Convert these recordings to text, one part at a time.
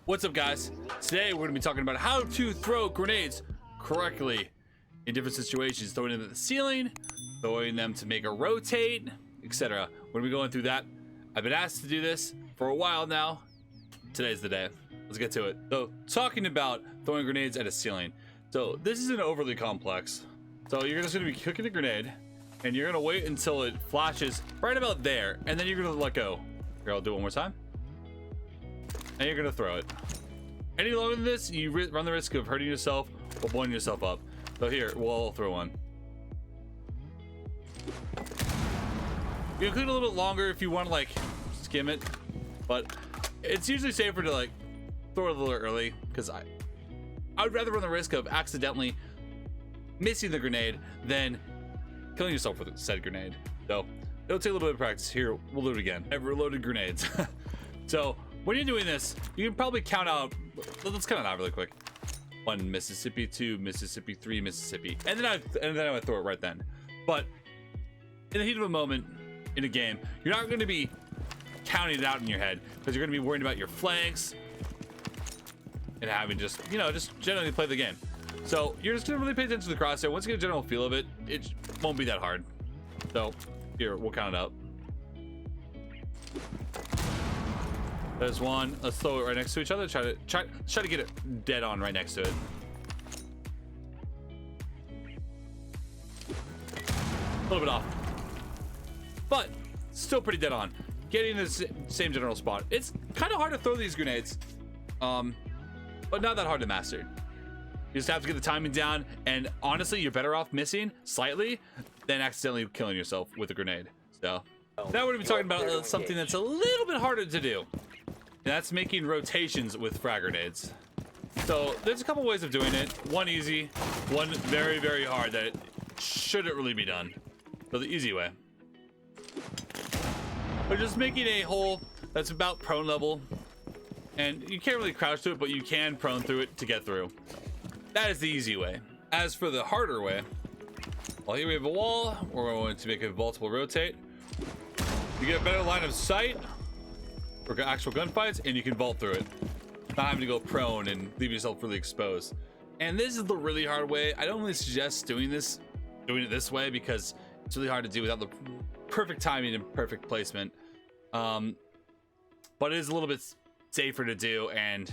What's up, guys? Today we're going to be talking about how to throw grenades correctly in different situations, throwing them at the ceiling, throwing them to make a rotate, etc. We're going to be going through that. I've been asked to do this for a while now. Today's the day. Let's get to it. So, talking about throwing grenades at a ceiling. So, this isn't overly complex. So, you're just going to be cooking a grenade, and you're going to wait until it flashes right about there, and then you're going to let go. Here, I'll do it one more time. And you're going to throw it. Any longer than this, you run the risk of hurting yourself or blowing yourself up. So here, we'll throw one. You can cook it a little bit longer if you want to like skim it, but it's usually safer to like throw it a little early because I'd rather run the risk of accidentally missing the grenade than killing yourself with said grenade. So it'll take a little bit of practice. Here, we'll do it again. I've reloaded grenades. So when you're doing this, you can probably count out. Let's count it out really quick. 1 Mississippi, 2 Mississippi, 3 Mississippi, and then I would throw it right then. But in the heat of a moment in a game, you're not going to be counting it out in your head because you're going to be worrying about your flanks and having just generally play the game. So you're just going to really pay attention to the crosshair. Once you get a general feel of it, it won't be that hard. So here, we'll count it out. There's one. Let's throw it right next to each other. Try to get it dead on right next to it. A little bit off, but still pretty dead on. Getting the same general spot. It's kind of hard to throw these grenades, but not that hard to master. You just have to get the timing down, and honestly, you're better off missing slightly than accidentally killing yourself with a grenade. So now we're gonna be talking about something that's a little bit harder to do. And that's making rotations with frag grenades. So there's a couple ways of doing it. One easy, one very, very hard that shouldn't really be done. So the easy way. We're just making a hole that's about prone level. And you can't really crouch to it, but you can prone through it to get through. That is the easy way. As for the harder way, well, here we have a wall. We're going to make a multiple rotate. You get a better line of sight for actual gunfights, and you can vault through it, not having to go prone and leave yourself really exposed. And this is the really hard way. I don't really suggest doing it this way because it's really hard to do without the perfect timing and perfect placement. But it is a little bit safer to do, and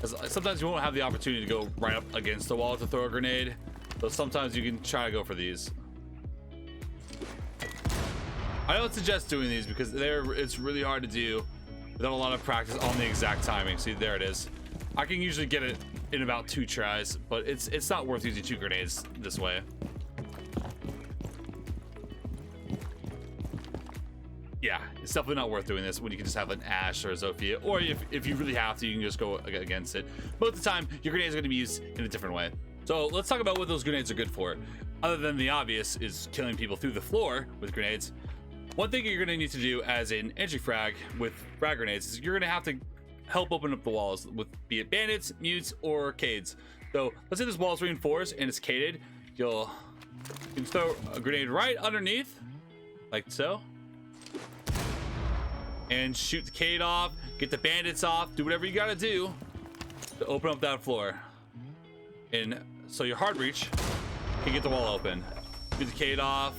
sometimes you won't have the opportunity to go right up against the wall to throw a grenade. So sometimes you can try to go for these. I don't suggest doing these because it's really hard to do without a lot of practice on the exact timing. See, there it is. I can usually get it in about 2 tries, but it's not worth using 2 grenades this way. Yeah, it's definitely not worth doing this when you can just have an Ash or a Zofia, or if you really have to, you can just go against it. Most of the time, your grenades are going to be used in a different way. So let's talk about what those grenades are good for. Other than the obvious is killing people through the floor with grenades. One thing you're going to need to do as an entry frag with frag grenades is you're going to have to help open up the walls with be it bandits, mutes, or cades. So let's say this wall is reinforced and it's caded. You can throw a grenade right underneath, like so, and shoot the cade off, get the bandits off, do whatever you got to do to open up that floor. And so your hard breach can get the wall open. Get the cade off.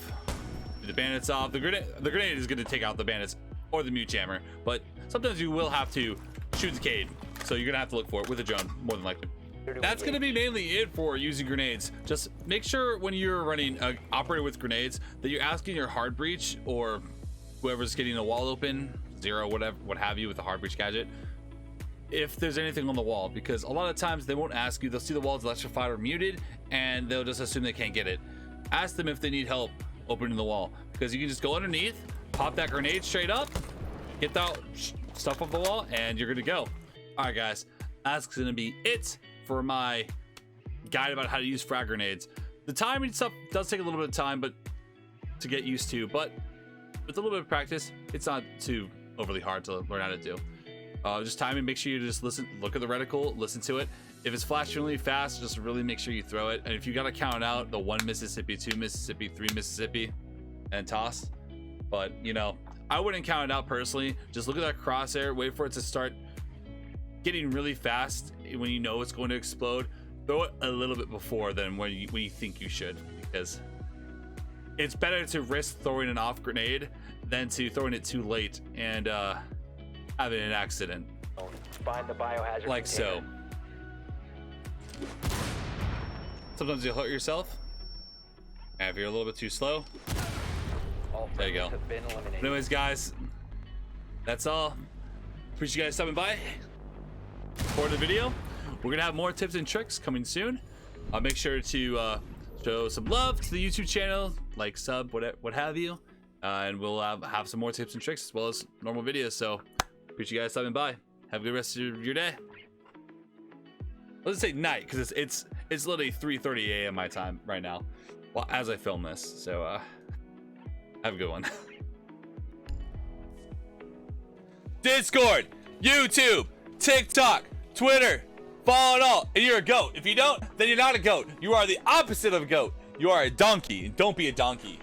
The bandits off. The grenade is going to take out the bandits or the mute jammer, but sometimes you will have to shoot the cade, so you're going to have to look for it with a drone, more than likely. That's going to be mainly it for using grenades. Just make sure when you're running operator with grenades that you're asking your hard breach or whoever's getting a wall open, Zero, whatever, what have you, with the hard breach gadget, if there's anything on the wall, because a lot of times they won't ask you. They'll see the walls electrified or muted, and they'll just assume they can't get it. Ask them if they need help opening the wall, because you can just go underneath, pop that grenade straight up, get that stuff off the wall, and you're good to go. All right, guys, that's gonna be it for my guide about how to use frag grenades. The timing stuff does take a little bit of time, but to get used to, but with a little bit of practice, it's not too overly hard to learn how to do. Just timing, make sure you just look at the reticle, listen to it. If it's flashing really fast, just really make sure you throw it. And if you got to count out the 1 Mississippi, 2 Mississippi, 3 Mississippi, and toss. But, you know, I wouldn't count it out personally. Just look at that crosshair, wait for it to start getting really fast when you know it's going to explode, throw it a little bit before than when you think you should, because it's better to risk throwing an off grenade than to throwing it too late and having an accident. Find the biohazard like container. so. Sometimes you'll hurt yourself. And if you're a little bit too slow, All there you go. friendlies have been eliminated. But anyways, guys, that's all. Appreciate you guys stopping by for the video. We're gonna have more tips and tricks coming soon. Make sure to show some love to the YouTube channel, like, sub, what have you, and we'll have some more tips and tricks as well as normal videos. So appreciate you guys stopping by. Have a good rest of your day. Let's say night, because it's literally 3:30 a.m. my time right now, well, as I film this. So have a good one. Discord, YouTube, TikTok, Twitter, follow it all, and you're a goat. If you don't, then you're not a goat. You are the opposite of a goat. You are a donkey. Don't be a donkey.